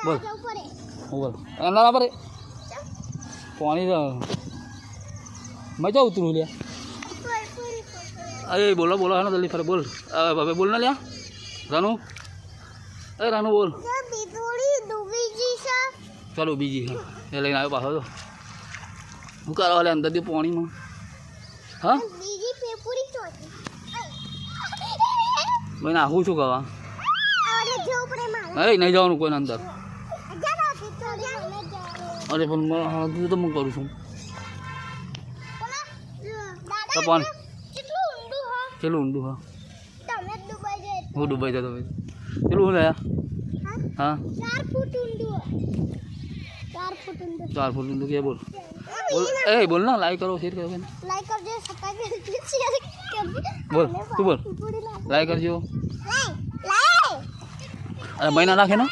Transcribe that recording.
बोल बोल अंदर पर पानी तो मैं जाऊँ उतरू लिया अरे बोलो बोलो है ना जल्दी फिर बोल बाबे बोलना लिया रानू अरे रानू बोल चलो बीजी है ये लेकिन आयो पास तो बुका वाले अंदर दी पानी में हाँ मैं ना हूँ चुका नहीं जाओ कोई अंदर अरे पण तू तो मग करू છું તપન ચલો ઊંડું હા તમે ડૂબાઈ જાય હું ડૂબાઈ જતો ભાઈ ચલો હું લાયા હા 4 ફૂટ ઊંડું 4 ફૂટ ઊંડું કે બોલ બોલ એ બોલ ના લાઈક કરો શેર કરો લાઈક કરજો સબસ્ક્રાઇબ કરજો શેર બોલ તું બોલ લાઈક કરજો લાઈક અરે મહિના નાખે ના